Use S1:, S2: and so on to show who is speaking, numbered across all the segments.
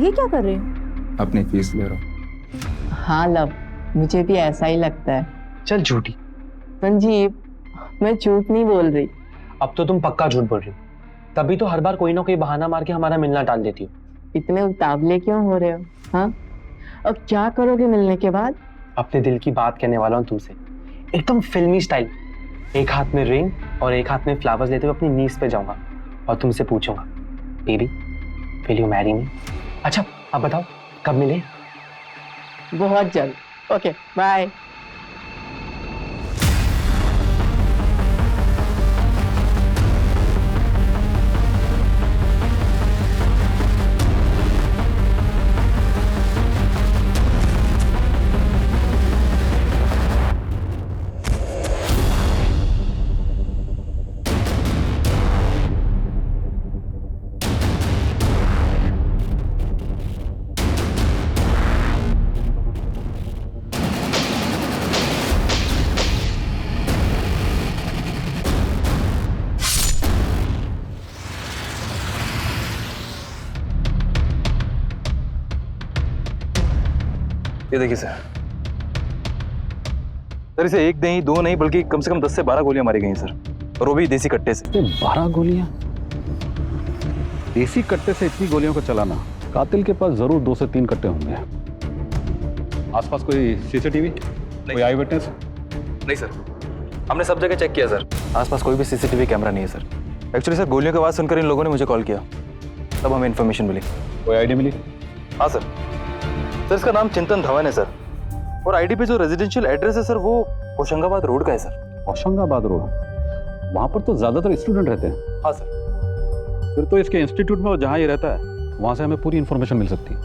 S1: ये क्या कर रहे हो?
S2: अपनी फीस ले रहा हूँ।
S3: हाँ लव, मुझे भी ऐसा ही लगता है।
S4: चल झूठी।
S3: संजीव, मैं झूठ नहीं बोल रही।
S4: अब तो तुम पक्का झूठ बोल रही हो, तभी तो हर बार कोई ना कोई बहाना मार के हमारा मिलना टाल देती हो।
S3: इतने उतावले क्यों हो रहे हो? हाँ, अब क्या करोगे मिलने के बाद?
S4: अपने दिल की बात कहने वाला हूँ तुमसे, एकदम फिल्मी स्टाइल। एक हाथ में रिंग और एक हाथ में फ्लावर्स लेते हुए अपनी नीज पे जाऊंगा और तुमसे पूछूंगा, baby will you marry me? अच्छा अब बताओ कब मिले?
S3: बहुत जल्द। Okay bye.
S2: ये देखिए सर, इसे एक नहीं दो नहीं बल्कि कम से कम 10 से 12 गोलियां मारी गई हैं सर, और वो भी देसी कट्टे से।
S5: 12 गोलियां? देसी कट्टे से इतनी गोलियों को चलाना, कातिल के पास जरूर 2 से 3 कट्टे होंगे। आसपास कोई सीसीटीवी, कोई आई विटनेस?
S2: नहीं सर, हमने सब जगह चेक किया सर, आसपास कोई भी सीसीटीवी कैमरा नहीं है सर। एक्चुअली सर गोलियों की आवाज़ सुनकर इन लोगों ने मुझे कॉल किया, तब हमें इन्फॉर्मेशन मिली।
S5: कोई आईडी मिली?
S2: हाँ सर, इसका नाम चिंतन धवन है सर, और आईडी पे जो रेजिडेंशियल एड्रेस है सर वो होशंगाबाद रोड का है सर।
S5: होशंगाबाद रोड? वहां पर तो ज्यादातर स्टूडेंट रहते हैं।
S2: हाँ सर।
S5: फिर तो इसके इंस्टीट्यूट में जहां ये रहता है वहां से हमें पूरी इंफॉर्मेशन मिल सकती है।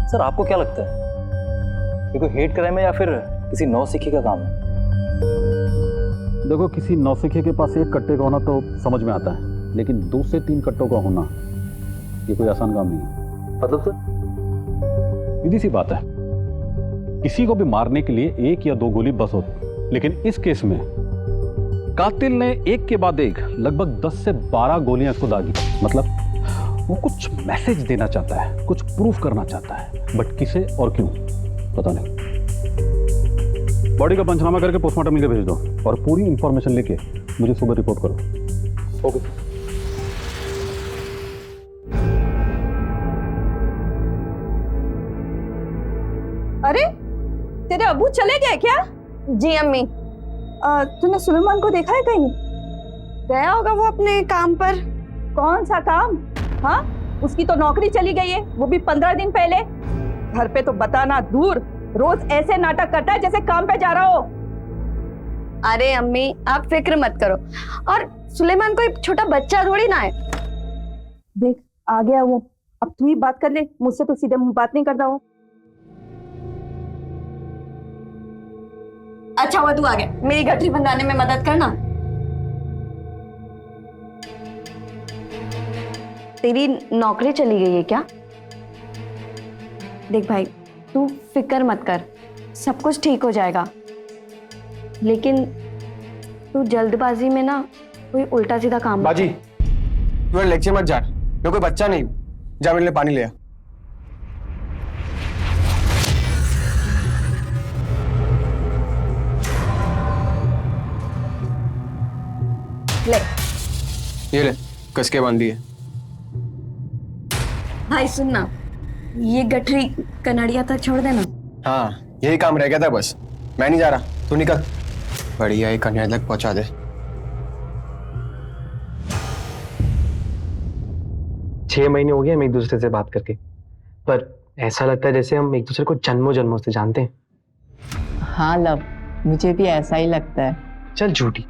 S2: सर आपको क्या लगता है, ये कोई हेट क्राइम है या फिर किसी नौसिखी का काम है?
S5: देखो, किसी नौसिखे के पास एक कट्टे का होना तो समझ में आता है, लेकिन 2 से 3 कट्टों का होना ये कोई आसान काम नहीं है।
S2: मतलब सर?
S5: सीधी सी बात है, किसी को भी मारने के लिए 1 या 2 गोली बस होती, लेकिन इस केस में कातिल ने एक के बाद एक लगभग 10 से 12 गोलियां इसको दागी। मतलब वो कुछ मैसेज देना चाहता है, कुछ प्रूफ करना चाहता है, बट किसे और क्यों पता नहीं। बॉडी का पंचनामा करके पोस्टमार्टम के भेज दो और पूरी इंफॉर्मेशन लेके मुझे सुबह रिपोर्ट करो।
S2: ओके।
S1: अरे तेरे अबू चले गए क्या?
S6: जी अम्मी।
S1: तूने सुलेमान को देखा है कहीं?
S6: गया होगा वो अपने काम पर।
S1: कौन सा काम? हाँ, उसकी तो नौकरी चली गई है, वो भी 15 दिन पहले। घर पे तो बताना दूर, रोज ऐसे नाटक करता है जैसे काम पे जा रहा हो।
S6: अरे अम्मी आप फिक्र मत करो, और सुलेमान कोई छोटा बच्चा थोड़ी ना है।
S1: देख आ गया वो, अब तू ही बात कर ले, मुझसे तो सीधे मुंह बात नहीं करता वो।
S6: अच्छा हुआ तू आ गया, मेरी गठरी बंधाने में मदद करना। तेरी नौकरी चली गई है क्या? देख भाई, तू फिक्र मत कर, सब कुछ ठीक हो जाएगा। लेकिन तू जल्दबाजी में ना कोई उल्टा सीधा काम
S4: बाजी तू लेक्चर मत जा, मैं कोई बच्चा नहीं हूँ। जा मेरे लिए पानी ले आ।
S6: ले
S4: ये ले, कस के बांध दिए।
S6: भाई सुन ना, ये गठरी कनाड़िया तक छोड़ देना।
S4: हाँ यही काम रह गया था बस, मैं नहीं जा रहा, तू निकल। बढ़िया ही कन्या तक पहुंचा दे। 6 महीने हो गए हम एक दूसरे से बात करके, पर ऐसा लगता है जैसे हम एक दूसरे को जन्मों जन्मों से जानते हैं।
S3: हाँ लव, मुझे भी ऐसा ही लगता है।
S4: चल झूठी।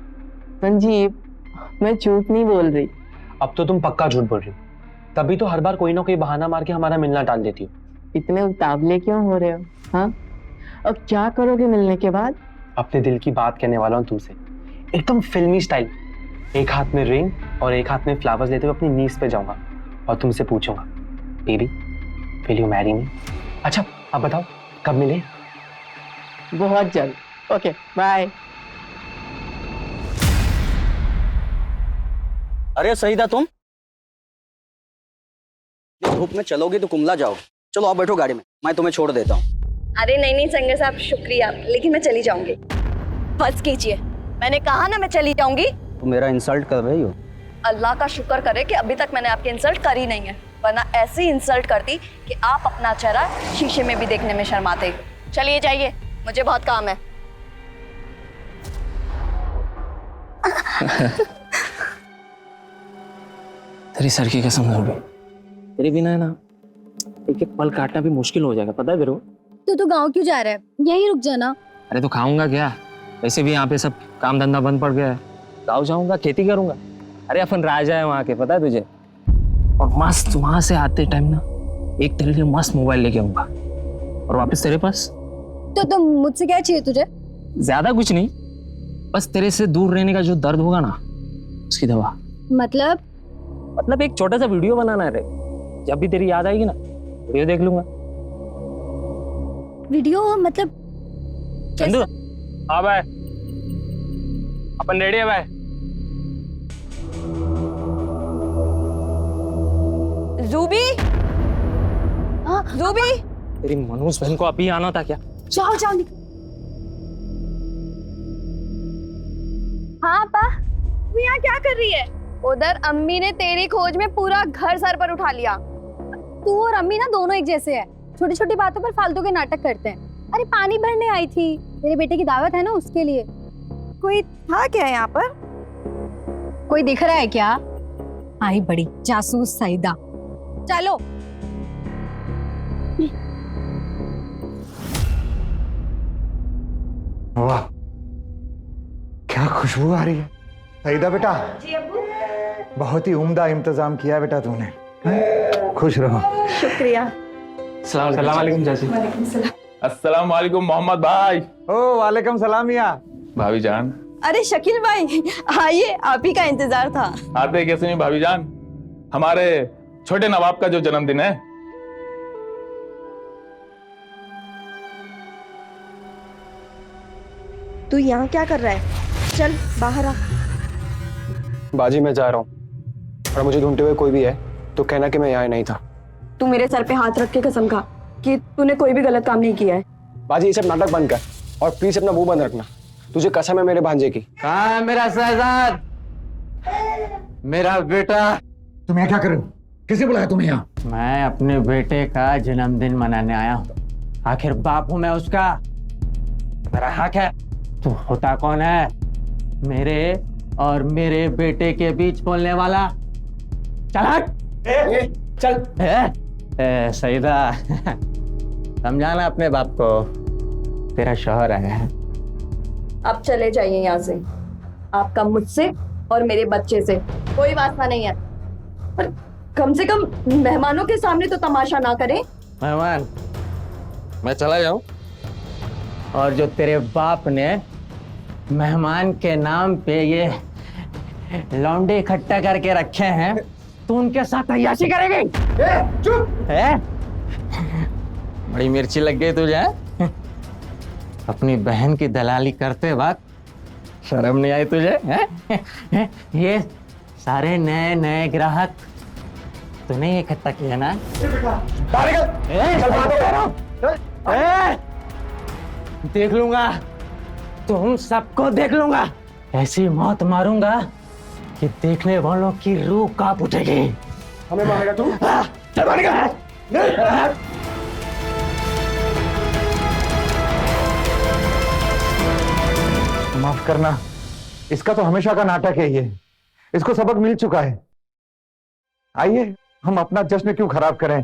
S3: संजीव, मैं झूठ नहीं बोल रही।
S4: अब तो तुम पक्का झूठ बोल रही हो, तभी तो हर बार कोई ना कोई बहाना मार के हमारा मिलना टाल देती हो।
S3: इतने उतावले क्यों हो रहे हो? हाँ, अब क्या करोगे मिलने के बाद?
S4: अपने दिल की बात कहने वाला हूँ तुमसे, एकदम फिल्मी स्टाइल। एक हाथ में रिंग और एक हाथ में फ्लावर्स लेते हुए अपनी नीज पे जाऊंगा और तुमसे पूछूंगा, baby will you marry me? अच्छा अब बताओ कब मिले?
S3: बहुत जल्द। Okay bye.
S7: अरे सही था तुम। धूप में चलोगी तो कुमला जाओगे। चलो आप बैठो गाड़ी में, मैं तुम्हें छोड़ देता हूँ।
S6: अरे नहीं नहीं संगर साहब, शुक्रिया, लेकिन मैं चली जाऊंगी। बस कीजिए, मैंने कहा ना मैं चली जाऊंगी।
S7: तुम मेरा इंसल्ट कर रही हो।
S6: अल्लाह का शुक्र करे कि अभी तक मैंने आपकी इंसल्ट करी नहीं है, वरना ऐसी इंसल्ट करती कि आप अपना चेहरा शीशे में भी देखने में शर्माते। चलिए जाइए, मुझे बहुत काम है।
S4: तेरी सर की कसम होगी, तेरे बिना है ना एक एक पल काटना भी मुश्किल हो जाएगा, पता है तेरे को?
S8: तो गांव क्यों जा रहा है? यहीं रुक जाना।
S4: अरे तो खाऊंगा क्या? वैसे भी यहाँ पे सब काम धंधा बंद पड़ गया है। गाँव जाऊंगा, खेती करूंगा। अरे अपन राजा है वहाँ के, पता है तुझे? और मस्त वहां से आते टाइम ना एक तेरे लिए मस्त मोबाइल लेके आऊंगा और वापस तेरे पास।
S8: तो तुम मुझसे क्या चाहिए तुझे?
S4: ज्यादा कुछ नहीं, बस तेरे से दूर रहने का जो दर्द होगा ना, उसकी दवा।
S8: मतलब
S4: एक छोटा सा वीडियो बनाना है रे। जब भी तेरी याद आएगी ना, वीडियो देख लूंगा।
S8: वीडियो मतलब
S4: चंदू, हाँ भाई, अपन रेडी है भाई।
S6: ज़ूबी, ज़ूबी,
S4: तेरी मनोज बहन को अभी आना था क्या?
S8: जाओ जाओ निकल। हाँ पा,
S6: तू यहाँ क्या कर रही है? उधर अम्मी ने तेरी खोज में पूरा घर सर पर उठा लिया।
S8: तू और अम्मी ना दोनों एक जैसे हैं। छोटी छोटी बातों पर फालतू के नाटक करते हैं। अरे पानी भरने आई थी, मेरे बेटे की दावत है ना, उसके लिए।
S6: कोई था क्या यहाँ पर?
S8: कोई दिख रहा है क्या? आई बड़ी जासूस सईदा। चलो।
S9: वाह, क्या खुशबू आ रही है। सईदा बेटा,
S6: जी अब्बू।
S9: बहुत ही उम्दा इंतजाम किया बेटा तूने। हैं? खुश रहो।
S6: शुक्रिया।
S4: सलाम वालेकुम चाची।
S10: अस्सलाम वालेकुम मोहम्मद भाई।
S9: ओ वालेकुम सलाम मियां।
S10: भाभी जान।
S1: अरे शकील भाई आइए, आप ही का इंतजार था।
S10: आते कैसे नहीं भाभी जान, हमारे छोटे नवाब का जो जन्मदिन है।
S6: तू यहाँ क्या कर रहा है? चल बाहर आ।
S4: बाजी मैं जा रहा हूँ, और मुझे ढूंढते हुए कोई भी है तो कहना कि मैं यहाँ नहीं था।
S6: तू मेरे सर पे हाथ रख के कसम खा कि तूने कोई भी गलत काम नहीं किया है।
S4: बाजी ये सब नाटक बंद कर और प्लीज अपना मुंह बंद रखना। तुझे कसम है मेरे भांजे की।
S11: कहाँ है मेरा शहजाद, मेरा बेटा?
S9: तुम यहाँ क्या कर रहे हो? किसे बुलाया तुम्हें यहाँ?
S11: मैं अपने बेटे का जन्मदिन मनाने आया हूँ। आखिर बाप हूं मैं उसका, मेरा हक है। तू होता कौन है मेरे और मेरे बेटे के बीच बोलने वाला? चल हट।
S4: चल।
S11: सईदा समझाना अपने बाप को, तेरा शौहर आया है।
S6: अब चले जाइए यहाँ से। आपका मुझसे और मेरे बच्चे से कोई वास्ता नहीं है। पर कम से कम मेहमानों के सामने तो तमाशा ना करें।
S11: मेहमान, मैं चला जाऊं? और जो तेरे बाप ने मेहमान के नाम पे ये लौंडे इकट्ठा करके रखे हैं, तू उनके साथ अय्याशी करेगी?
S9: चुप
S11: है? बड़ी मिर्ची लग गई तुझे? अपनी बहन की दलाली करते वक्त शर्म नहीं आई तुझे? है? ये सारे नए नए ग्राहक तूने इकट्ठा किया ना? देख लूंगा, तुम सबको देख लूंगा। ऐसी मौत मारूंगा कि देखने वालों की रूह कांप उठेगी।
S4: हमें मारेगा तू?
S11: चल मारेगा।
S9: माफ करना, इसका तो हमेशा का नाटक है ये। इसको सबक मिल चुका है। आइए, हम अपना जश्न क्यों खराब करें।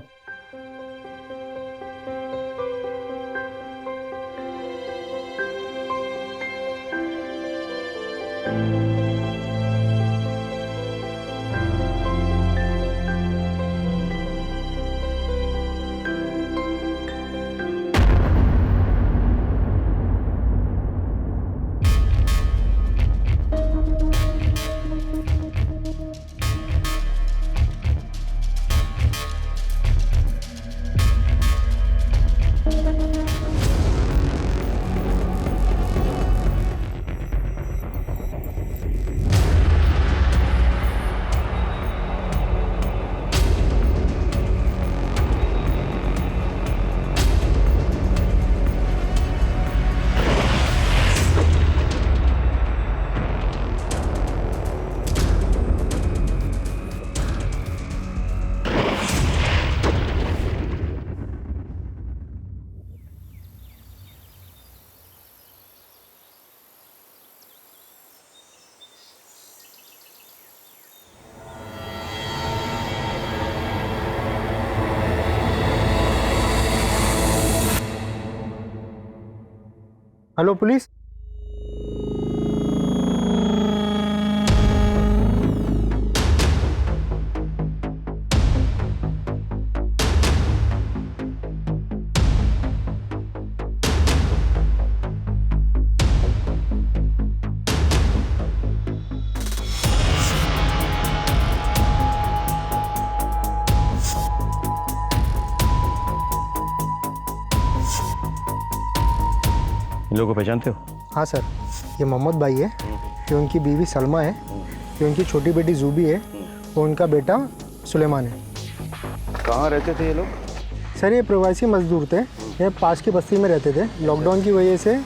S12: Hello police.
S2: इन लोगों को पहचानते हो?
S12: हाँ सर, ये मोहम्मद भाई है, ये उनकी बीवी सलमा है, ये उनकी छोटी बेटी जूबी है, और उनका बेटा सुलेमान है।
S2: कहाँ रहते थे ये लोग?
S12: सर ये प्रवासी मजदूर थे, ये पास की बस्ती में रहते थे। लॉकडाउन की वजह से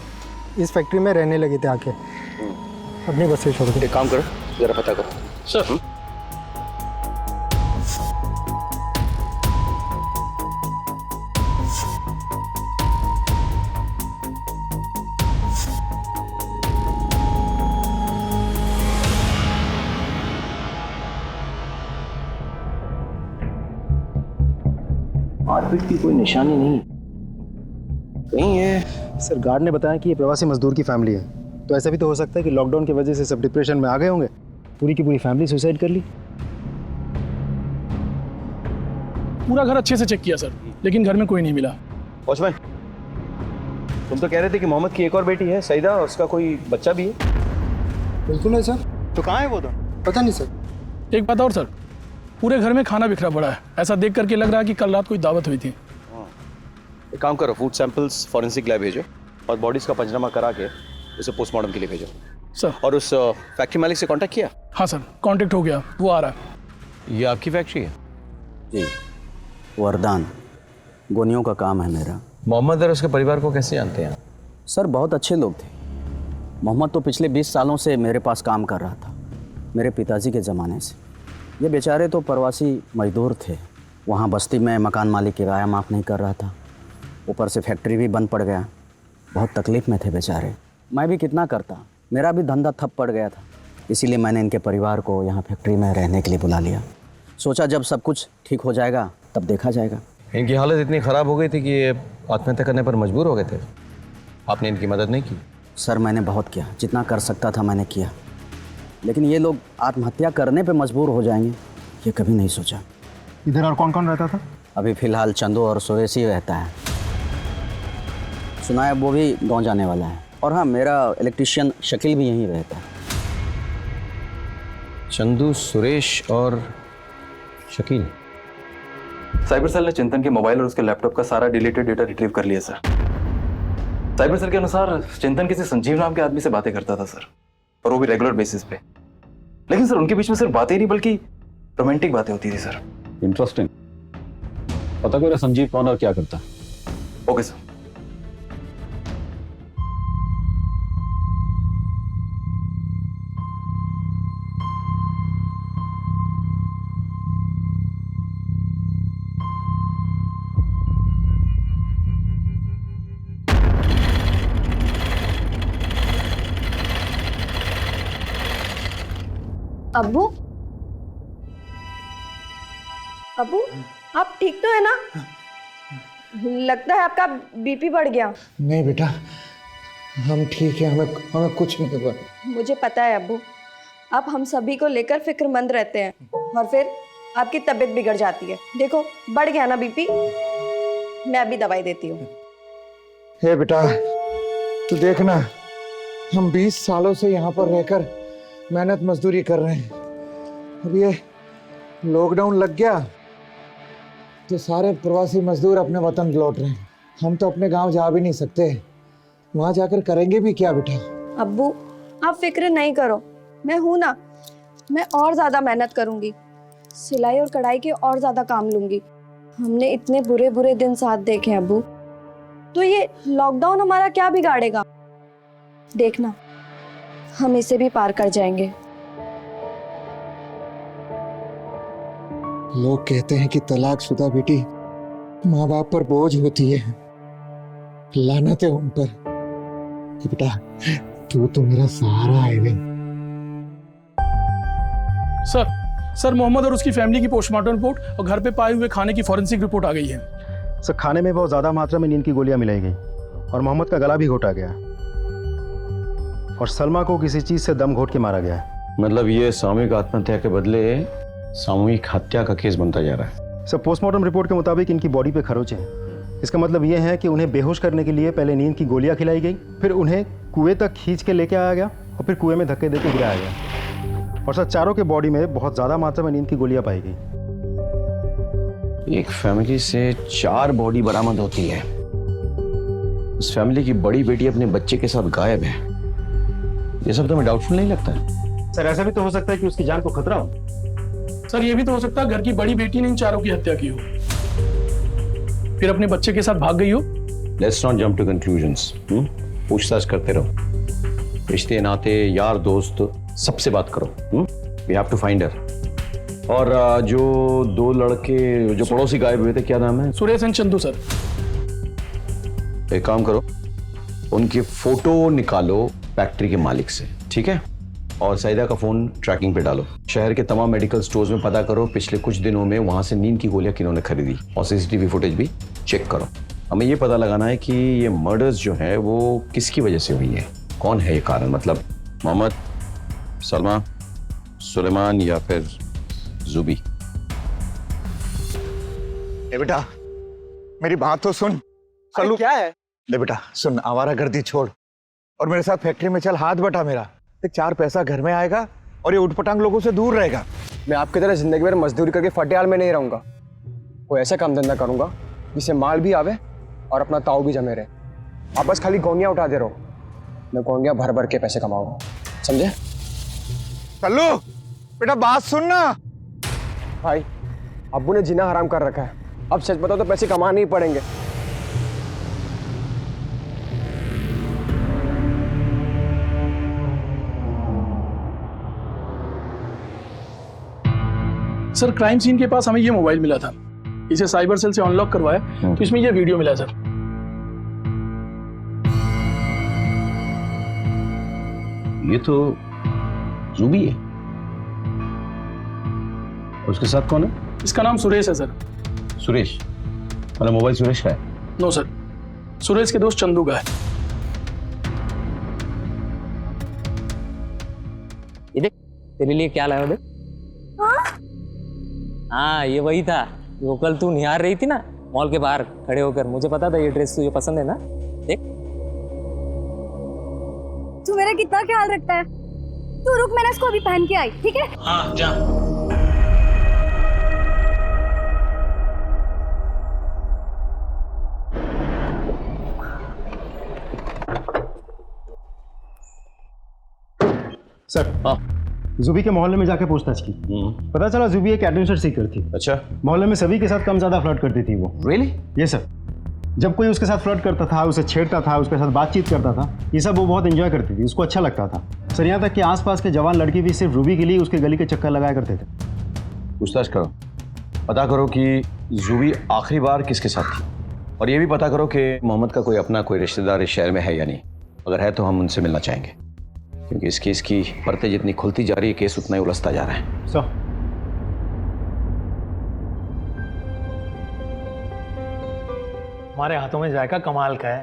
S12: इस फैक्ट्री में रहने लगे थे आके, अपनी बस्ती छोड़ के।
S2: एक काम करो, जरा पता करो। सर
S4: मारपीट की कोई निशानी नहीं कहीं है।
S12: सर गार्ड ने बताया कि ये प्रवासी मजदूर की फैमिली है, तो ऐसा भी तो हो सकता है कि लॉकडाउन की वजह से सब डिप्रेशन में आ गए होंगे, पूरी की पूरी फैमिली सुसाइड कर ली।
S10: पूरा घर अच्छे से चेक किया सर, लेकिन घर में कोई नहीं मिला।
S2: वॉचमैन, तुम तो कह रहे थे कि मोहम्मद की एक और बेटी है सईदा, उसका कोई बच्चा भी है?
S12: बिल्कुल है सर।
S2: तो कहाँ है वो तो?
S12: पता नहीं सर।
S10: एक बात और सर, पूरे घर में खाना बिखरा पड़ा है। ऐसा देख करके लग रहा है कि कल रात कोई दावत हुई थी।
S2: एक काम करो, फूड सैंपल्स फॉरेंसिक लैब भेजो और बॉडीज का पंचनामा करा के उसे पोस्टमार्टम के लिए भेजो
S10: सर।
S2: और उस फैक्ट्री मालिक से कांटेक्ट किया?
S10: हाँ सर, कांटेक्ट हो गया, वो आ रहा है।
S2: ये आपकी फैक्ट्री है?
S7: जी, वरदान गोनियों का काम है मेरा।
S2: मोहम्मद और उसके परिवार को कैसे जानते हैं?
S7: सर बहुत अच्छे लोग थे। मोहम्मद तो पिछले 20 सालों से मेरे पास काम कर रहा था, मेरे पिताजी के ज़माने से। ये बेचारे तो प्रवासी मजदूर थे, वहाँ बस्ती में मकान मालिक किराया माफ़ नहीं कर रहा था, ऊपर से फैक्ट्री भी बंद पड़ गया। बहुत तकलीफ़ में थे बेचारे। मैं भी कितना करता, मेरा भी धंधा ठप पड़ गया था। इसीलिए मैंने इनके परिवार को यहाँ फैक्ट्री में रहने के लिए बुला लिया। सोचा जब सब कुछ ठीक हो जाएगा तब देखा जाएगा।
S2: इनकी हालत इतनी ख़राब हो गई थी कि ये आत्महत्या करने पर मजबूर हो गए थे। आपने इनकी मदद नहीं की?
S7: सर मैंने बहुत किया, जितना कर सकता था मैंने किया, लेकिन ये लोग आत्महत्या करने पे मजबूर हो जाएंगे ये कभी नहीं सोचा।
S12: इधर और कौन कौन रहता था?
S7: अभी फ़िलहाल चंदू और सुरेश ही रहता है। सुना है वो भी गाँव जाने वाला है। और हाँ, मेरा इलेक्ट्रिशियन शकील भी यहीं रहता है।
S2: चंदू, सुरेश और शकील।
S13: साइबर सेल ने चिंतन के मोबाइल और उसके लैपटॉप का सारा डिलीटेड डेटा रिट्रीव कर लिया सर। साइबर सेल के अनुसार चिंतन किसी संजीव नाम के आदमी से बातें करता था सर, और वो भी रेगुलर बेसिस पे। लेकिन सर उनके बीच में सिर्फ बातें नहीं बल्कि रोमांटिक बातें होती थी सर।
S5: इंटरेस्टिंग। पता करो संजीव कौन और क्या करता है?
S13: Okay sir.
S6: अब्बू, अब्बू आप ठीक तो है ना? लगता है आपका बीपी बढ़ गया।
S12: नहीं बेटा, हम ठीक है, हमें कुछ नहीं हुआ।
S6: मुझे पता है अब्बू, आप हम सभी को लेकर फिक्रमंद रहते हैं और फिर आपकी तबीयत बिगड़ जाती है। देखो बढ़ गया ना बीपी, मैं अभी दवाई देती हूँ।
S9: हे बेटा, तू देखना, हम 20 सालों से यहाँ पर रहकर मेहनत मजदूरी कर रहे हैं। अब ये लॉकडाउन लग गया तो सारे प्रवासी मजदूर अपने वतन लौट रहे हैं। हम तो अपने गांव जा भी नहीं सकते, वहां जाकर करेंगे भी क्या बेटा?
S6: अब्बू आप फिक्र नहीं करो, मैं हूं ना, मैं और ज्यादा मेहनत करूंगी, सिलाई और कढ़ाई के और ज्यादा काम लूंगी। हमने इतने बुरे बुरे दिन साथ देखे हैं अब्बू, तो ये लॉकडाउन हमारा क्या बिगाड़ेगा? देखना हम इसे भी पार कर जाएंगे।
S9: लोग कहते हैं कि तलाकशुदा बेटी माँ बाप पर बोझ होती है, लानत है उन पर। कि बेटा तू तो मेरा सहारा है रे।
S10: सर मोहम्मद और उसकी फैमिली की पोस्टमार्टम रिपोर्ट और घर पे पाए हुए खाने की फॉरेंसिक रिपोर्ट आ गई है।
S12: सर खाने में बहुत ज़्यादा मात्रा में नींद की गोलियां मिलाई गई और मोहम्मद का गला भी घोटा गया। और सलमा को किसी चीज से दम घोट के मारा गया है।
S5: मतलब ये सामूहिक आत्महत्या के बदले सामूहिक हत्या का केस बनता जा रहा है।
S12: सर, पोस्टमार्टम रिपोर्ट के मुताबिक इनकी बॉडी पे खरोंचे हैं। इसका मतलब ये है कि उन्हें बेहोश करने के लिए पहले नींद की गोलियां खिलाई गई, फिर उन्हें कुएं तक खींच के लेके आया गया और फिर कुएं में धक्के देके गिराया गया। और सर, चारों के बॉडी में बहुत ज़्यादा मात्रा में नींद की गोलियां पाई गई।
S7: एक फैमिली से 4 बॉडी बरामद होती है। उस फैमिली की बड़ी बेटी अपने बच्चे के साथ गायब है। ये सब तो हमें डाउटफुल नहीं लगता है।
S12: सर, ऐसा भी तो हो सकता है कि उसकी जान को खतरा हो।
S10: सर ये भी तो हो सकता है घर की बड़ी बेटी ने इन चारों की हत्या की हो, फिर अपने बच्चे के साथ भाग गई हो।
S5: Let's not jump to conclusions. पूछताछ करते रहो, रिश्ते नाते यार दोस्त सबसे बात करो। We have to find her. और जो 2 लड़के जो पड़ोसी गायब हुए थे, क्या नाम है?
S10: Suresh and Chandu sir.
S5: एक काम करो, उनकी फोटो निकालो फैक्ट्री के मालिक से, ठीक है? और सईदा का फोन ट्रैकिंग पे डालो। शहर के तमाम मेडिकल स्टोर्स में पता करो पिछले कुछ दिनों में वहां से नींद की गोलियां किन्होंने खरीदी, और सीसीटीवी फुटेज भी चेक करो। हमें ये पता लगाना है कि ये मर्डर्स जो है वो किसकी वजह से हुई है, कौन है ये कारण, मतलब मोहम्मद, सलमा, सुलेमान या फिर जुबी।
S9: ए बेटा, मेरी बात तो सुन।
S12: अरे क्या है?
S9: ले बेटा सुन, आवारागर्दी छोड़ और मेरे साथ फैक्ट्री में चल, हाथ बटा मेरा। 4 पैसा घर में आएगा और ये उठपटांग लोगों से दूर रहेगा।
S12: मैं आपकी तरह जिंदगी भर मजदूरी करके फटियाल में नहीं रहूंगा। कोई ऐसा काम धंधा करूंगा जिससे माल भी आवे और अपना ताऊ भी जमे रहे। आप बस खाली गोंगियां उठा दे रहो, मैं गोंगियां भर भर के पैसे कमाऊंगा, समझे?
S9: कल्लू बेटा बात सुन ना।
S12: भाई, अब्बू ने जीना हराम कर रखा है, अब सच बताओ तो पैसे कमाने ही पड़ेंगे।
S10: सर क्राइम सीन के पास हमें ये मोबाइल मिला था, इसे साइबर सेल से अनलॉक करवाया तो इसमें ये वीडियो मिला सर।
S5: ये तो जुबी है। उसके साथ कौन है?
S10: इसका नाम सुरेश है सर।
S5: सुरेश? मतलब मोबाइल सुरेश का है?
S10: नो सर, सुरेश के दोस्त चंदू का है।
S11: ये देख, तेरे लिए क्या लाया? देख। हाँ ये वही था वो कल तू निहार रही थी ना मॉल के बाहर खड़े होकर। मुझे पता था ये ड्रेस तुझे पसंद है ना। देख,
S8: तू मेरा कितना ख्याल रखता है। तू रुक, मैंने इसको अभी पहन के आई, ठीक है?
S10: हाँ जा।
S12: सर, जुबी के मोहल्ले में जाके पूछताछ की, पता चला जुबी एक एडवेंचर सीकर थी।
S5: अच्छा।
S12: मोहल्ले में सभी के साथ कम ज्यादा फ्लर्ट करती थी वो।
S5: रियली?
S12: ये सर, जब कोई उसके साथ फ्लर्ट करता था, उसे छेड़ता था, उसके साथ बातचीत करता था, ये सब वो बहुत एंजॉय करती थी, उसको अच्छा लगता था। सर, यहाँ तक कि आसपास के जवान लड़के भी सिर्फ रूबी के लिए उसके गली के चक्कर लगाया करते थे।
S5: पूछताछ करो, पता करो कि जुबी आखिरी बार किसके साथ थी, और ये भी पता करो कि मोहम्मद का कोई अपना कोई रिश्तेदार इस शहर में है या नहीं। अगर है तो हम उनसे मिलना चाहेंगे, क्योंकि इस केस की परतें जितनी खुलती जा रही है केस उतना ही उलझता जा रहा है।
S12: सर,
S10: हमारे हाथों में जायका कमाल का है।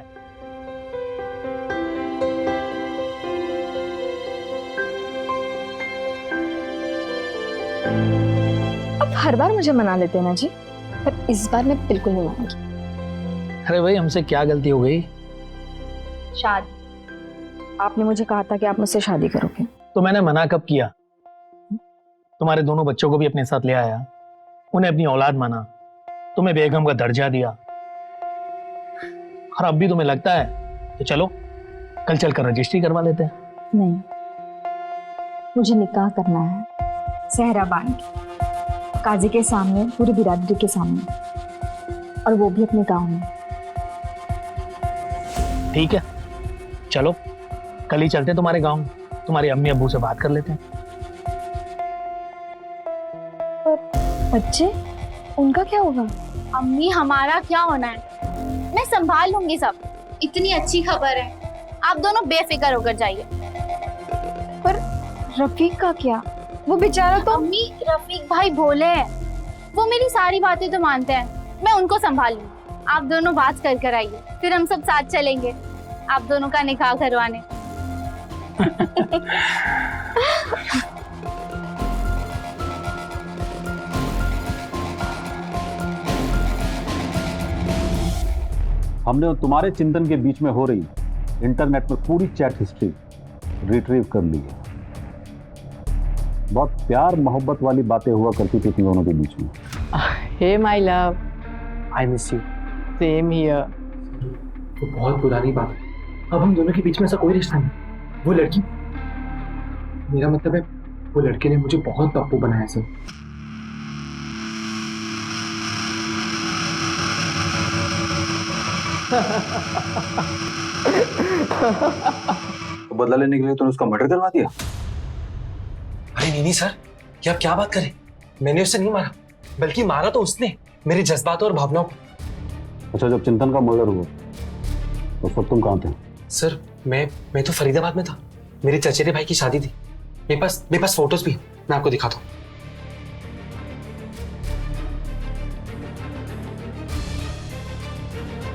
S6: अब हर बार मुझे मना लेते हैं ना जी, पर इस बार मैं बिल्कुल नहीं मानूंगी।
S10: अरे भाई हमसे क्या गलती हो गई?
S6: शादी, आपने मुझे कहा था कि आप मुझसे शादी करोगे।
S10: तो मैंने मना कब किया? तुम्हारे दोनों बच्चों को भी अपने साथ ले आया, उन्हें अपनी औलाद माना, तुम्हें बेगम का दर्जा दिया, और अब भी तुम्हें लगता है तो चलो कल चलकर रजिस्ट्री करवा लेते हैं।
S6: नहीं, मुझे निकाह करना है सहरा बांध के, काजी के सामने, पूरी बिरादरी के सामने, और वो भी अपने गांव में।
S10: ठीक है चलो कल ही चलते हैं तुम्हारे गांव, तुम्हारी अम्मी अब्बू से बात कर लेते हैं।
S6: बच्चे, उनका क्या होगा?
S8: अम्मी हमारा क्या होना है, मैं संभाल लूंगी सब। इतनी अच्छी खबर है, आप दोनों बेफिक्र होकर जाइए।
S6: पर रफीक का क्या? वो बेचारा तो।
S8: अम्मी, रफीक भाई भोले हैं, वो मेरी सारी बातें तो मानते हैं, मैं उनको संभाल लूंगी। आप दोनों बात कर आइए, फिर हम सब साथ चलेंगे आप दोनों का निकाह करवाने।
S5: हमने और तुम्हारे चिंतन के बीच में हो रही इंटरनेट में पूरी चैट हिस्ट्री रिट्रीव कर ली है। बहुत प्यार मोहब्बत वाली बातें हुआ करती थी तुम दोनों के बीच में।
S3: Hey my love,
S4: I miss you.
S3: Same here.
S4: वो बहुत पुरानी बात है, अब हम दोनों के बीच में ऐसा कोई रिश्ता नहीं। वो लड़की, मेरा मतलब है वो लड़के ने मुझे बहुत पप्पू बनाया सर।
S13: तो बदला लेने के लिए तूने उसका मर्डर करवा दिया?
S4: अरे नहीं सर, ये आप क्या बात करें, मैंने उसे नहीं मारा, बल्कि मारा तो उसने मेरे जज्बातों और भावनाओं को।
S5: अच्छा, जब चिंतन का मर्डर हुआ तो सब तुम कहाँ थे?
S4: सर मैं तो फरीदाबाद में था, मेरे चचेरे भाई की शादी थी। मेरे पास फोटोज भी, मैं आपको दिखाता हूँ।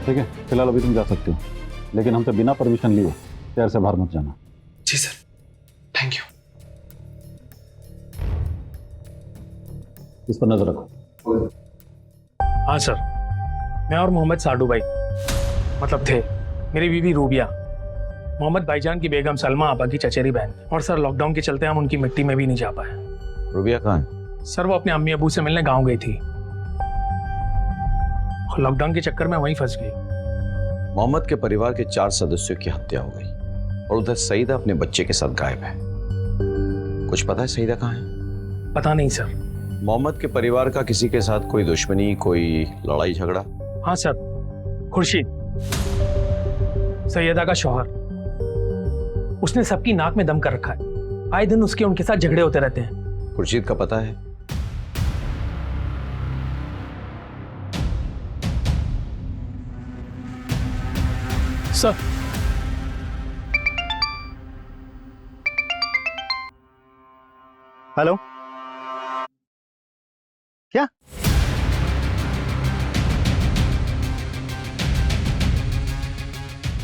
S5: ठीक है, फिलहाल अभी तुम जा सकते हो, लेकिन हमसे बिना परमिशन लिए शहर से बाहर मत जाना।
S4: जी सर, थैंक यू।
S5: इस पर नजर रखो।
S10: हाँ सर, मैं और मोहम्मद साडू भाई मतलब थे, मेरी बीवी रूबिया, मोहम्मद भाईजान की बेगम सलमा आपा की चचेरी बहन। और सर लॉकडाउन के चलते हम उनकी मिट्टी में भी नहीं जा पाए।
S5: रूबिया कहाँ है?
S10: सर वो अपने अम्मी अबू से मिलने गांव गई थी और लॉकडाउन के चक्कर में वहीं फंस गई।
S14: मोहम्मद के परिवार के 4 सदस्यों की हत्या हो गई और उधर सईदा अपने बच्चे के साथ गायब है। कुछ पता है सईदा कहाँ है?
S10: पता नहीं सर।
S14: मोहम्मद के परिवार का किसी के साथ कोई दुश्मनी, कोई लड़ाई झगड़ा?
S10: हाँ सर, खुर्शीद सैयदा का शौहर, उसने सबकी नाक में दम कर रखा है। आए दिन उसके उनके साथ झगड़े होते रहते हैं।
S14: खुर्शीद का पता है?
S10: सर
S12: हेलो, क्या?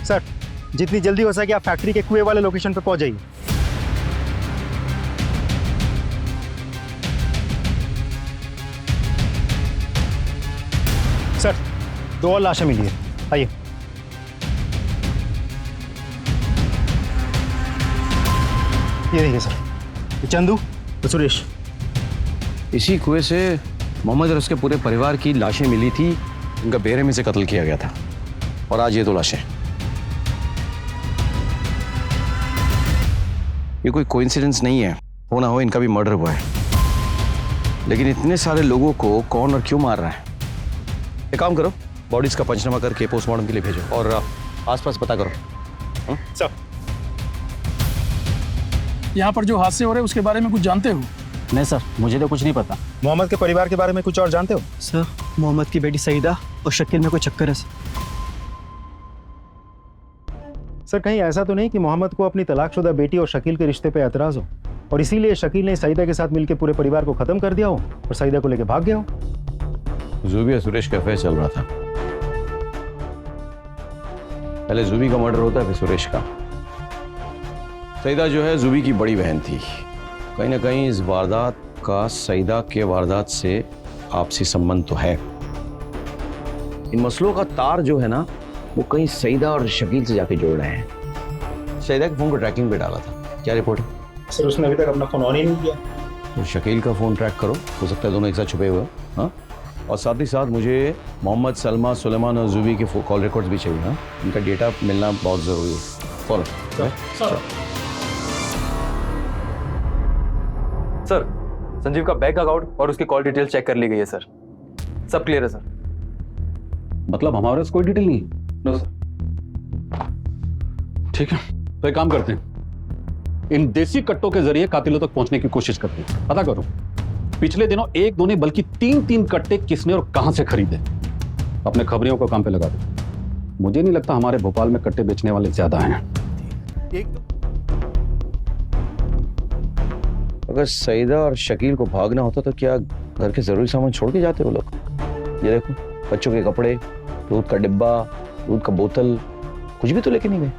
S12: सर, जितनी जल्दी हो सके आप फैक्ट्री के कुएं वाले लोकेशन पे पहुंच जाइए। सर, 2 और लाशें मिली है, आइए। ये देखिए सर, ये चंदू और सुरेश।
S14: इसी कुएं से मोहम्मद और उसके पूरे परिवार की लाशें मिली थी। उनका बेरहमी से कत्ल किया गया था और आज ये 2 लाशें। ये कोई कोइंसिडेंस नहीं है, हो ना हो इनका भी मर्डर हुआ है। लेकिन इतने सारे लोगों को कौन और क्यों मार रहा है? एक काम करो, बॉडीज का पंचनामा करके पोस्टमार्टम के लिए भेजो और आसपास पता करो।
S12: सर,
S10: यहाँ पर जो हादसे हो रहे हैं उसके बारे में कुछ जानते हो?
S7: नहीं सर, मुझे तो कुछ नहीं पता।
S12: मोहम्मद के परिवार के बारे में कुछ और जानते हो?
S7: सर, मोहम्मद की बेटी सईदा और शकील में कोई चक्कर है
S12: सर, कहीं ऐसा तो नहीं कि मोहम्मद को अपनी तलाकशुदा बेटी और शकील के रिश्ते पे एतराज हो और इसीलिए शकील ने सईदा के साथ मिलकर पूरे परिवार को खत्म कर दिया हो और सईदा को लेकर भाग गया हो?
S14: जूबी और सुरेश का अफेयर चल रहा था। पहले जूबी का मर्डर होता है, फिर सुरेश का। सईदा जो है जूबी की बड़ी बहन थी। कहीं ना कहीं इस वारदात का सईदा के वारदात से आपसी संबंध तो है। इन मसलों का तार जो है ना, वो कहीं सईदा और शकील से जाके जोड़ रहे हैं। सईदा के फोन को ट्रैकिंग पे डाला था, क्या रिपोर्ट है?
S12: सर, उसने अभी तक अपना फोन ऑन ही नहीं किया।
S14: तो शकील का फोन ट्रैक करो, हो सकता है दोनों एक साथ छुपे हुए। हाँ, और साथ ही साथ मुझे मोहम्मद, सलमा, सुलेमान और जूबी के कॉल रिकॉर्ड्स भी चाहिए। हाँ, इनका डेटा मिलना बहुत जरूरी है। फॉलो
S2: सर, संजीव का बैंक अकाउंट और उसकी कॉल डिटेल चेक कर ली गई है सर, सब क्लियर है सर।
S5: मतलब हमारे पास कोई डिटेल नहीं?
S2: No sir.
S5: ठीक है, तो एक काम करते हैं, इन देसी कट्टों के जरिए कातिलों तक पहुंचने की कोशिश करते हैं। पता करो पिछले दिनों 1 2 नहीं बल्कि 3 कट्टे किसने और कहां से खरीदे। अपने खबरियों को काम पे लगा दो। मुझे नहीं लगता हमारे भोपाल में कट्टे बेचने वाले ज्यादा हैं।
S14: अगर सईदा और शकील को भागना होता तो क्या घर के जरूरी सामान छोड़ के जाते वो लोग? ये देखो, बच्चों के कपड़े, दूध का डिब्बा, दूध का बोतल, कुछ भी तो लेके नहीं गए।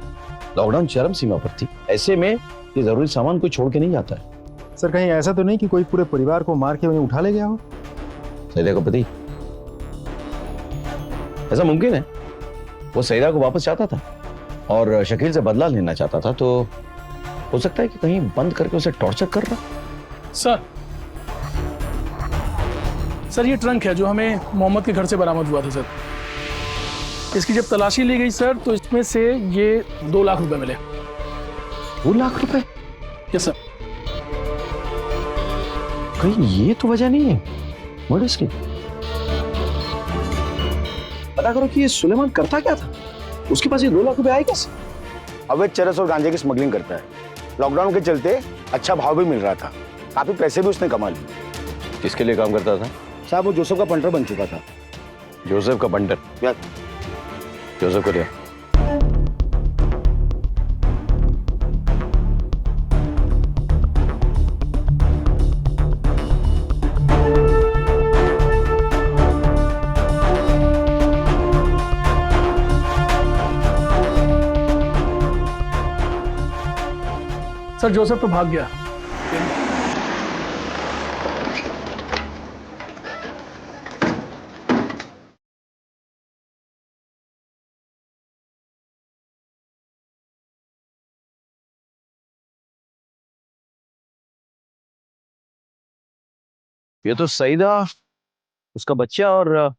S14: लॉकडाउन चरम सीमा पर थी, ऐसे में ये जरूरी सामान कोई छोड़ के नहीं जाता है।
S12: सर कहीं ऐसा तो नहीं कि कोई पूरे परिवार को मार के उन्हें उठा ले गया हो?
S14: सईदा का पति, ऐसा मुमकिन है। वो सईदा को वापस चाहता था और शकील से बदला लेना चाहता था, तो हो सकता है कि कहीं बंद करके उसे टॉर्चर कर रहा।
S10: सर ये ट्रंक है जो हमें मोहम्मद के घर से बरामद हुआ था सर। इसकी जब तलाशी ली गई सर तो इसमें से ये 2 लाख रुपए मिले।
S14: 2 लाख रुपए?
S10: Yes sir.
S14: कहीं ये तो वजह नहीं है मर्डर्स की? पता करो कि ये सुलेमान करता क्या था, उसके पास ये 2 लाख रुपए आए कैसे?
S7: अवैध चरस और गांजे की स्मगलिंग करता है। लॉकडाउन के चलते अच्छा भाव भी मिल रहा था, काफी पैसे भी उसने कमा लिए।
S14: किसके लिए काम करता था?
S7: साहब वो जोसेफ का पंटर बन चुका था।
S14: जोसेफ का बंडर? जोसेफ को लिया।
S10: सर जोसेफ तो भाग गया।
S14: ये तो सईदा, उसका बच्चा और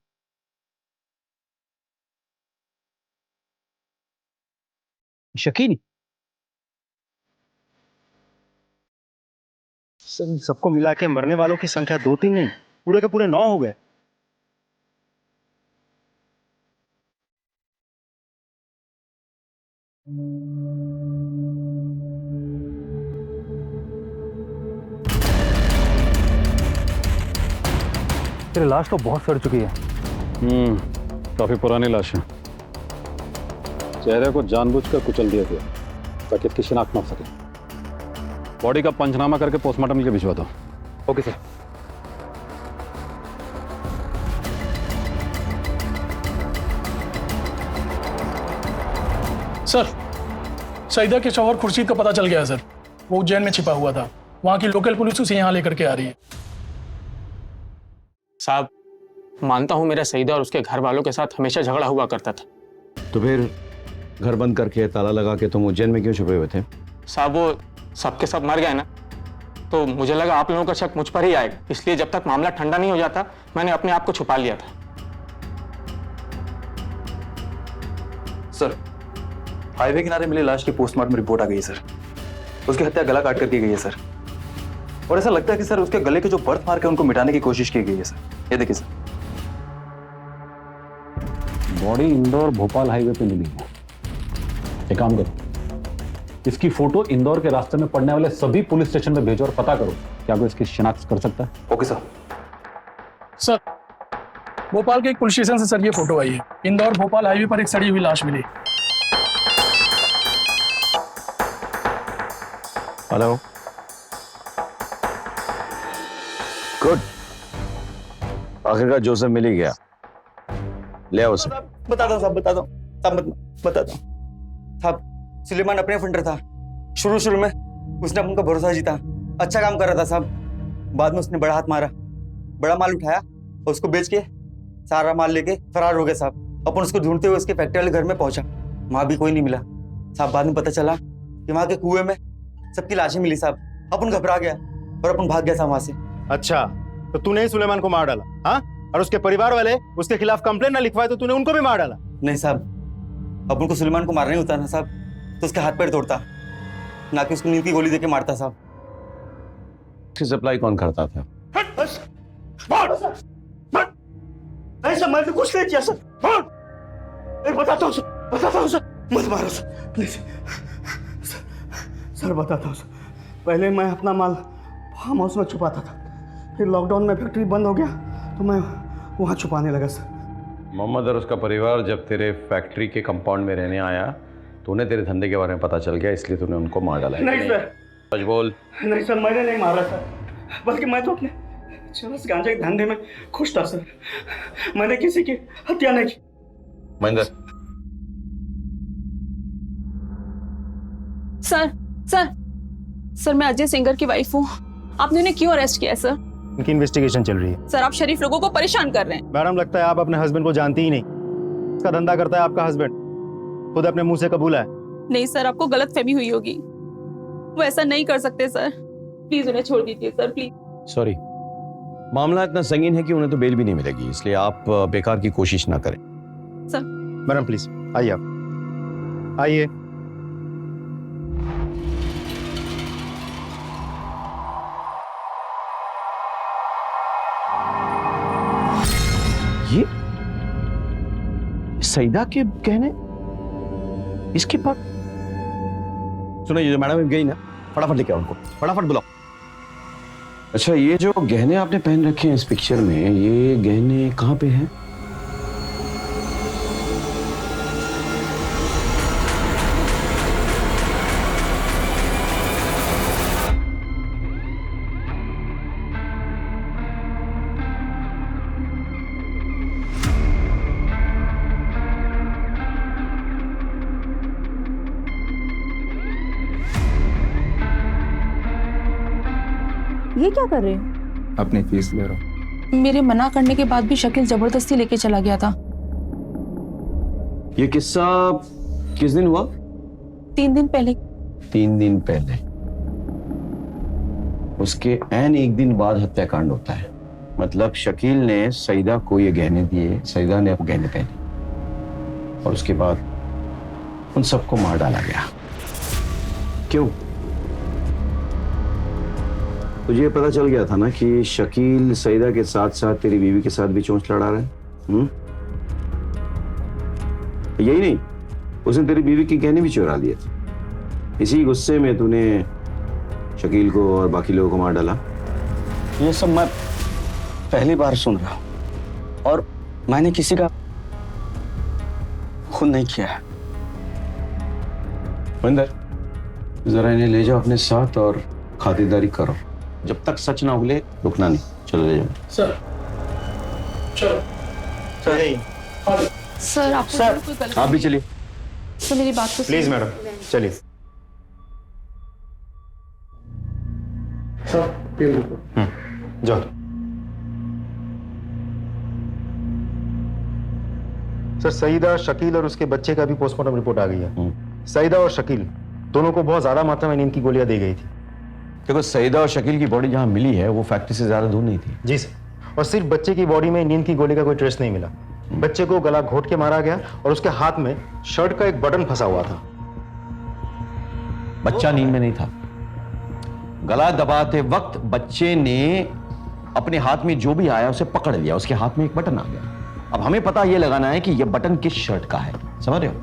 S14: शकील।
S12: सर सबको मिला के मरने वालों की संख्या 2-3 नहीं, पूरे के पूरे 9 हो गए।
S5: तेरी लाश तो बहुत सड़ चुकी है। काफी पुरानी लाश है। चेहरे को जानबूझकर कुचल दिया गया ताकि इसकी शिनाख्त न हो सके। बॉडी का पंचनामा करके पोस्टमार्टम के लिए भिजवा दो।
S2: Okay sir.
S10: सर सईदा के शौहर खुर्शीद का पता चल गया है सर। वो उज्जैन में छिपा हुआ था, वहां की लोकल पुलिस उसे यहाँ लेकर के आ रही है।
S4: साहब मानता हूँ मेरा सईदा और उसके घर वालों के साथ हमेशा झगड़ा हुआ करता था।
S14: तो फिर घर बंद करके ताला लगा के तुम उज्जैन में क्यों छुपे हुए थे?
S4: साहब वो सबके सब मर गए ना, तो मुझे लगा आप लोगों का शक मुझ पर ही आएगा, इसलिए जब तक मामला ठंडा नहीं हो जाता मैंने अपने आप को छुपा लिया था।
S2: सर हाईवे किनारे मिली लाश की पोस्टमार्टम रिपोर्ट आ गई है सर। उसकी हत्या गला काट कर की गई है सर, और ऐसा लगता है कि सर उसके गले के जो बर्थ मार्क है उनको मिटाने की कोशिश की गई है सर। ये देखिए sir.
S5: Body Indore Bhopal highway पे मिली है। एक काम करो, इसकी फोटो इंदौर के रास्ते में पड़ने वाले सभी पुलिस स्टेशन में भेजो और पता करो क्या कोई इसकी शिनाख्त कर सकता है।
S2: Okay sir.
S10: सर भोपाल के एक पुलिस स्टेशन से सर ये फोटो आई है। इंदौर भोपाल हाईवे पर एक सड़ी हुई लाश मिली।
S14: हेलो, गुड, आखिरकार जोसेफ मिल ही गया। ले आओ उसे।
S7: बता दो साहब, बता दो साहब, बता दो साहब। सुलेमान अपने फंडर था। शुरू में उसने अपन का भरोसा जीता, अच्छा काम कर रहा था साहब। बाद में उसने बड़ा हाथ मारा, बड़ा माल उठाया और उसको बेच के सारा माल लेके फरार हो गया साहब। अपन उसको ढूंढते हुए उसके फैक्ट्री वाले घर में पहुंचा, वहां भी कोई नहीं मिला साहब। बाद में पता चला कि वहां के कुएं में सबकी लाशें मिली साहब। अपन घबरा गया और अपन भाग गया साहब वहां से।
S12: अच्छा, तो तूने ही सुलेमान को मार डाला? हाँ, और उसके परिवार वाले उसके खिलाफ कंप्लेंट ना लिखवाए तो तूने उनको भी मार डाला?
S7: नहीं साहब, अपन को सुलेमान को मारना ही होता ना साहब, तो उसके हाथ पैर तोड़ता, ना कि उसको नींद की गोली देके मारता साहब।
S14: सप्लाई कौन करता था?
S7: नहीं सर, मैंने कुछ नहीं किया सर। बताता हूँ सर, मत मारो सर प्लीज सर, बताता हूँ सर। पहले मैं अपना माल फार्म हाउस में छुपाता था, फिर लॉकडाउन में फैक्ट्री बंद हो गया तो मैं वहाँ छुपाने लगा सर।
S14: मोहम्मद और उसका परिवार जब तेरे फैक्ट्री के कंपाउंड में रहने आया तो उन्हें तेरे धंधे के बारे में पता चल गया, इसलिए तूने उनको मार डाला।
S7: नहीं सर,
S14: सच बोल।
S7: नहीं सर, मैंने नहीं मारा सर, बल्कि मैं तो अपने चरस गांजे के धंधे में खुश था सर। मैंने किसी की हत्या नहीं की।
S14: महेंद्र,
S1: सर सर सर मैं अजय सिंगर की वाइफ हूँ। आपने उन्हें क्यों अरेस्ट किया है सर?
S12: इनकी इन्वेस्टिगेशन चल रही है।
S1: सर आप शरीफ लोगों को परेशान कर रहे हैं।
S12: मैडम, लगता है आप अपने हस्बैंड को जानती ही नहीं। इसका धंधा करता है आपका हस्बैंड, खुद अपने मुंह से कबूला है।
S1: नहीं सर, आपको गलत फहमी हुई होगी। वो ऐसा नहीं कर सकते सर, प्लीज उन्हें छोड़ दीजिए सर, प्लीज।
S14: सॉरी, मामला इतना संगीन है कि उन्हें तो बेल भी नहीं मिलेगी, इसलिए आप बेकार की कोशिश ना करें।
S1: सर
S12: मैडम प्लीज आइए, आप आइए।
S14: ये सईदा के गहने इसके पास? सुनो, ये जो मैडम गई ना, फटाफट लेके आओ उनको, फटाफट बुलाओ। अच्छा, ये जो गहने आपने पहन रखे हैं इस पिक्चर में, ये गहने कहाँ पे हैं?
S1: ये क्या कर रहे हो?
S2: अपनी फीस ले रहा हूँ।
S1: मेरे मना करने के बाद भी शकील जबरदस्ती लेके चला गया था।
S14: ये किस्सा किस दिन हुआ?
S1: 3 दिन पहले।
S14: 3 दिन पहले। उसके ऐन एक दिन बाद हत्याकांड होता है। मतलब शकील ने सईदा को ये गहने दिए, सईदा ने अब गहने पहने और उसके बाद उन सबको मार डाला गया। क्यों? तुझे पता चल गया था ना कि शकील सईदा के साथ साथ तेरी बीवी के साथ भी चोंच लड़ा रहा है। यही नहीं, उसने तेरी बीवी के गहने भी चुरा लिए थे। इसी गुस्से में तूने शकील को और बाकी लोगों को मार डाला।
S7: ये सब मैं पहली बार सुन रहा हूँ और मैंने किसी का खून नहीं किया है।
S14: मंदर, जरा इन्हें ले जाओ अपने साथ और खातिरदारी करो। जब तक सच ना उगले रुकना नहीं। चलो ले जाओ।
S10: सर चलो
S1: सर आपको कोई गलती?
S14: आप भी चलिए।
S1: सर मेरी बात तो
S12: प्लीज मैडम चलिए। जाओ। सर, सईदा, शकील और उसके बच्चे का भी पोस्टमार्टम रिपोर्ट आ गई है। सईदा और शकील दोनों को बहुत ज्यादा मात्रा में नींद की गोलियां दी गई थी।
S14: देखो, सईदा और शकील की बॉडी जहां मिली है वो फैक्ट्री से ज्यादा दूर नहीं थी।
S12: जी सर, और सिर्फ बच्चे की बॉडी में नींद की गोली का कोई ट्रेस नहीं मिला। बच्चे को गला घोट के मारा गया और उसके हाथ में शर्ट का एक बटन फंसा हुआ था।
S14: बच्चा नींद में नहीं था। गला दबाते वक्त बच्चे ने अपने हाथ में जो भी आया उसे पकड़ लिया, उसके हाथ में एक बटन आ गया। अब हमें पता यह लगाना है कि यह बटन किस शर्ट का है। समझ रहे हो?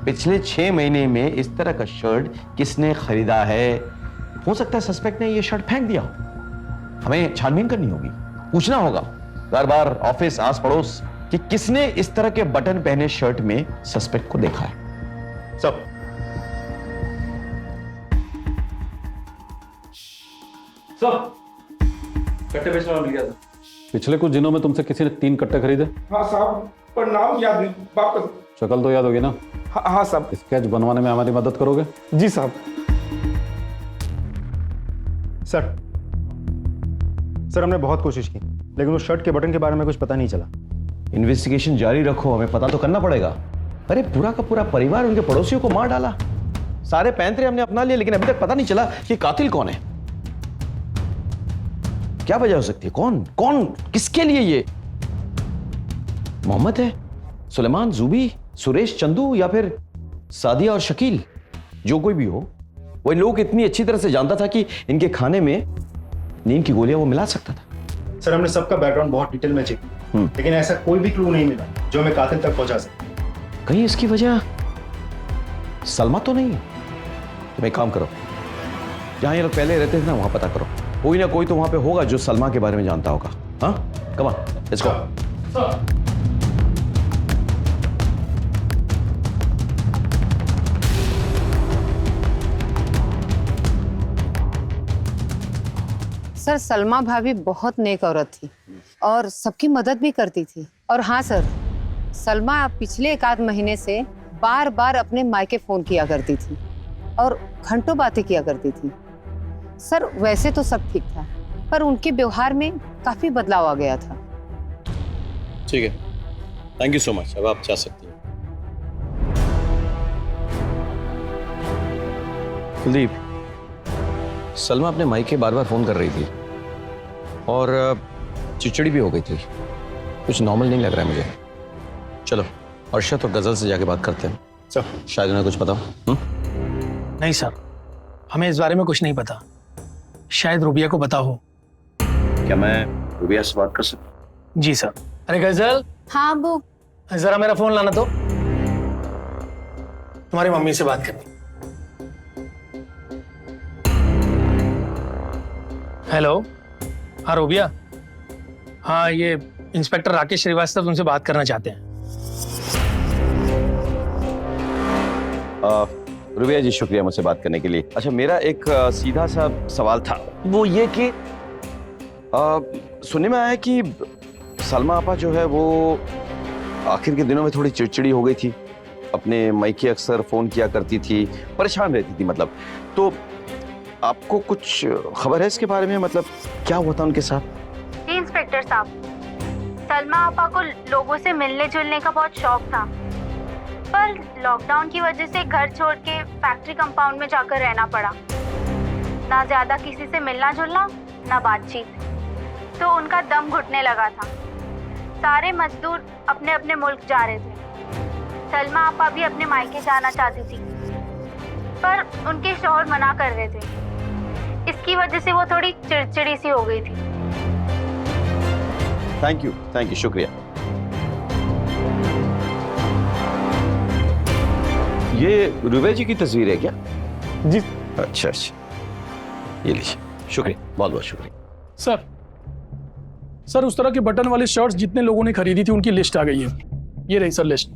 S14: पिछले 6 महीने में इस तरह का शर्ट किसने खरीदा है? हो सकता है सस्पेक्ट ने यह शर्ट फेंक दिया हो। हमें छानबीन करनी होगी, पूछना होगा बार बार ऑफिस, आस पड़ोस कि किसने इस तरह के बटन पहने शर्ट में सस्पेक्ट को देखा है।
S12: सब
S2: कट्टे बेचने वाला मिल गया था।
S5: पिछले कुछ दिनों में तुमसे किसी ने 3 कट्टे खरीदे?
S15: हाँ साहब, पर नाम याद नहीं। वापस।
S5: शक्ल तो याद होगी ना?
S15: हाँ साहब।
S5: स्केच बनवाने में हमारी मदद करोगे?
S15: जी साहब।
S12: सर हमने बहुत कोशिश की, लेकिन उस शर्ट के बटन के बारे में कुछ पता नहीं चला।
S14: इन्वेस्टिगेशन जारी रखो, हमें पता तो करना पड़ेगा। अरे पूरा का पूरा परिवार उनके पड़ोसियों को मार डाला। सारे पैंतरे हमने अपना लिए, लेकिन अभी तक पता नहीं चला कि कातिल कौन है। क्या वजह हो सकती है? कौन किसके लिए? ये मोहम्मद है, सुलेमान, जूबी, सुरेश, चंदू या फिर सादिया और शकील? जो कोई भी हो, वो इन लोगों को इतनी अच्छी तरह से जानता था कि इनके खाने में नींद की गोलियां वो मिला सकता था।
S12: सर हमने सबका बैकग्राउंड बहुत डिटेल में चेक किया, लेकिन ऐसा कोई भी क्लू नहीं मिला जो हमें कातिल तक पहुंचा सके।
S14: कहीं इसकी वजह सलमा तो नहीं? तुम एक काम करो, जहां ये लोग पहले रहते थे ना वहां पता करो। कोई ना कोई तो वहां पे होगा जो सलमा के बारे में जानता होगा। हाँ, come on, let's go.
S3: Sir, Salma भाभी बहुत नेक औरत थी और सबकी मदद भी करती थी। और हाँ सर, सलमा पिछले 1 आध महीने से बार बार अपने मायके फोन किया करती थी। और घंटों बातें किया करती थी। सर वैसे तो सब ठीक था, पर उनके व्यवहार में काफी बदलाव आ गया था।
S14: ठीक है, थैंक यू सो मच। अब आप जा सकती हैं। कुलदीप, सलमा अपने मायके बार बार फोन कर रही थी और चिड़चिड़ी भी हो गई थी। कुछ नॉर्मल नहीं लग रहा है मुझे। चलो अर्शद और गजल से जाके बात करते हैं।
S10: सर
S14: शायद उन्हें कुछ पता हो।
S10: नहीं सर, हमें इस बारे में कुछ नहीं पता। शायद रूबिया को पता हो।
S14: क्या मैं रूबिया से बात कर सकता हूँ?
S10: जी सर। अरे गजल,
S8: हाँ अबू।
S10: जरा मेरा फोन लाना तो, तुम्हारी मम्मी से बात करनी। हेलो, हाँ रूबिया। हाँ, ये इंस्पेक्टर राकेश श्रीवास्तव तुमसे बात करना चाहते हैं।
S14: रूबिया जी, शुक्रिया मुझसे बात करने के लिए। अच्छा, मेरा एक सीधा सा सवाल था, वो ये कि सुनने में आया कि सलमा आपा जो है वो आखिर के दिनों में थोड़ी चिड़चिड़ी हो गई थी। अपने मायके अक्सर फोन किया करती थी, परेशान रहती थी मतलब। तो आपको कुछ खबर है इसके बारे में? मतलब क्या हुआ था उनके साथ?
S8: जी इंस्पेक्टर साहब, सलमा आपा को लोगों से मिलने जुलने का बहुत शौक था, पर लॉकडाउन की वजह से घर छोड़ के फैक्ट्री कंपाउंड में जाकर रहना पड़ा। ना ज्यादा किसी से मिलना जुलना, ना बातचीत, तो उनका दम घुटने लगा था। सारे मजदूर अपने अपने मुल्क जा रहे थे। सलमा आपा भी अपने मायके जाना चाहती थी, पर उनके शौहर मना कर रहे थे। इसकी वजह से वो थोड़ी चिड़चिड़ी सी हो गई थी।
S14: थैंक यू, शुक्रिया। ये रूबिया जी की तस्वीर है क्या?
S10: जी।
S14: अच्छा, ये लीजिए। शुक्रिया, बहुत बहुत शुक्रिया।
S10: सर उस तरह के बटन वाले शर्ट्स जितने लोगों ने खरीदी थी उनकी लिस्ट आ गई है। ये रही सर लिस्ट।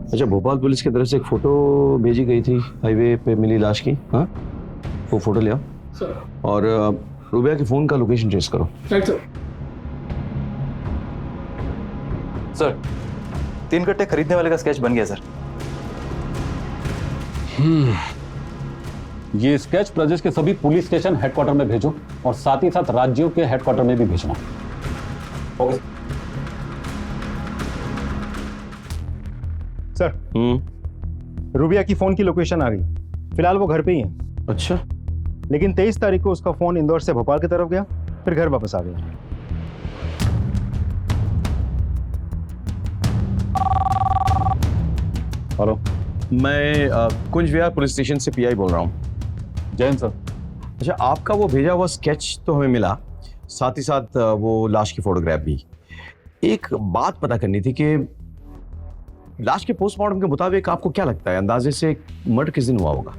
S14: अच्छा, भोपाल पुलिस की तरफ से एक फोटो भेजी गई थी हाईवे पे मिली लाश की। हाँ, वो फोटो ले आओ
S10: सर।
S14: और रूबिया के फोन का लोकेशन ट्रेस करो।
S10: Right sir.
S2: सर 3 कट्टे खरीदने वाले का स्केच बन गया सर।
S5: ये स्केच प्रदेश के सभी पुलिस स्टेशन हेडक्वार्टर में भेजो और साथ ही साथ राज्यों के हेडक्वार्टर में भी भेजना।
S2: ओके
S12: सर, रूबिया की फोन की लोकेशन आ गई। फिलहाल वो घर पे ही है।
S14: अच्छा,
S12: लेकिन 23 तारीख को उसका फोन इंदौर से भोपाल की तरफ गया, फिर घर वापस आ गया।
S5: हेलो,
S14: मैं कुंज विहार पुलिस स्टेशन से पीआई बोल रहा हूँ।
S5: जैन सर।
S14: अच्छा, आपका वो भेजा हुआ स्केच तो हमें मिला, साथ ही साथ वो लाश की फोटोग्राफ भी। एक बात पता करनी थी कि लाश के पोस्टमार्टम के मुताबिक आपको क्या लगता है, अंदाजे से मर्डर किस दिन हुआ होगा?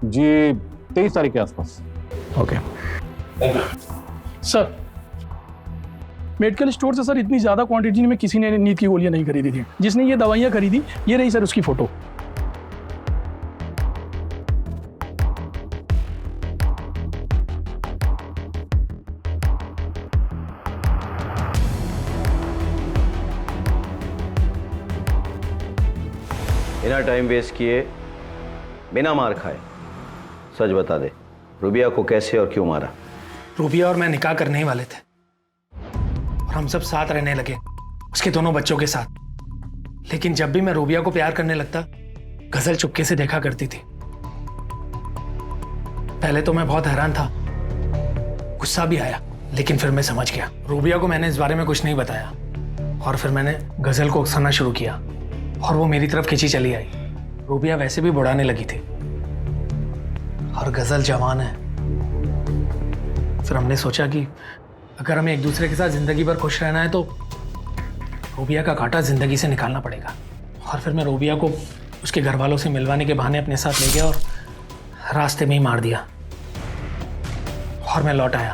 S5: जी 23 तारीख के आसपास।
S14: ओके।
S10: सर मेडिकल स्टोर से सर इतनी ज्यादा क्वांटिटी में किसी ने नींद की गोलियां नहीं खरीदी थी। जिसने ये दवाइयां खरीदी, ये रही सर उसकी फोटो।
S14: बिना टाइम वेस्ट किए, बिना मार खाए सच बता दे, रूबिया को कैसे और क्यों मारा?
S10: रूबिया और मैं निकाह करने ही वाले थे और हम सब साथ रहने लगे, उसके दोनों बच्चों के साथ। लेकिन जब भी मैं रूबिया को प्यार करने लगता, गजल चुपके से देखा करती थी। पहले तो मैं बहुत हैरान था, गुस्सा भी आया, लेकिन फिर मैं समझ गया। रूबिया को मैंने इस बारे में कुछ नहीं बताया और फिर मैंने गजल को उकसाना शुरू किया और वो मेरी तरफ खींची चली आई। रूबिया वैसे भी बुढ़ाने लगी थी और गजल जवान है। फिर हमने सोचा कि अगर हमें एक दूसरे के साथ जिंदगी भर खुश रहना है तो रूबिया का कांटा जिंदगी से निकालना पड़ेगा। और फिर मैं रूबिया को उसके घर वालों से मिलवाने के बहाने अपने साथ ले गया और रास्ते में ही मार दिया। और मैं लौट आया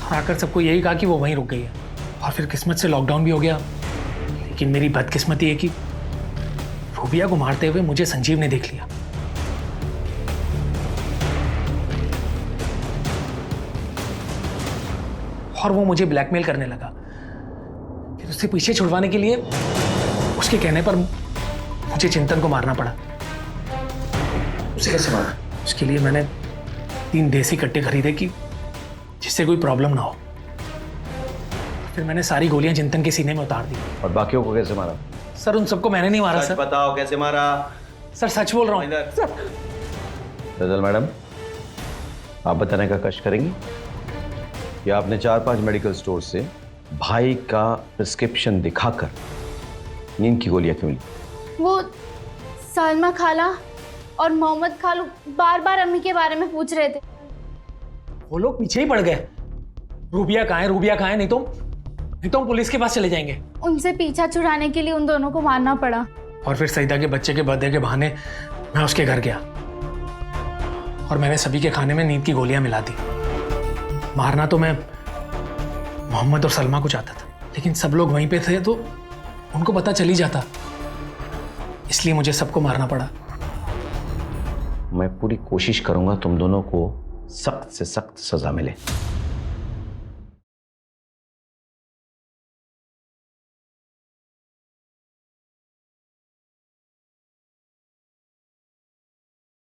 S10: और आकर सबको यही कहा कि वो वहीं रुक गई है। और फिर किस्मत से लॉकडाउन भी हो गया। लेकिन मेरी बदकिस्मती है कि रूबिया को मारते हुए मुझे संजीव ने देख लिया। और वो मुझे ब्लैकमेल करने लगा। फिर उससे पीछे छुड़वाने के लिए उसके कहने पर मुझे चिंतन को मारना पड़ा।
S2: उसे कैसे मारा?
S10: उसके लिए मैंने 3 देसी कट्टे खरीदे कि जिससे कोई प्रॉब्लम ना हो। फिर मैंने सारी गोलियां चिंतन के सीने में उतार दी।
S14: और बाकियों को कैसे मारा?
S10: सर उन सबको मैंने नहीं मारा
S14: सच
S10: सर।
S14: बताओ कैसे मारा?
S10: सर सच बोल रहा हूँ सर।
S14: फैजल मैडम, आप बताने का कष्ट करेंगी कि आपने 4-5 मेडिकल स्टोर से भाई का प्रिस्क्रिप्शन दिखाकर नींद की गोलियां क्यों ली?
S8: वो सलमा खाला और मोहम्मद खालू बार बार अम्मी के बारे में पूछ रहे थे।
S10: वो लोग पीछे ही पड़ गए। रूबिया कहाँ है, रूबिया कहाँ है? नहीं तो हम पुलिस के पास चले जाएंगे।
S8: उनसे पीछा छुड़ाने के लिए उन दोनों को मारना पड़ा।
S10: और फिर सईदा के बच्चे के बर्थडे के बहाने मैं उसके घर गया और मैंने सभी के खाने में नींद की गोलियां मिला दी। मारना तो मैं मोहम्मद और सलमा को चाहता था, लेकिन सब लोग वहीं पे थे तो उनको पता चल ही जाता, इसलिए मुझे सबको मारना पड़ा।
S14: मैं पूरी कोशिश करूंगा तुम दोनों को सख्त से सख्त सजा मिले।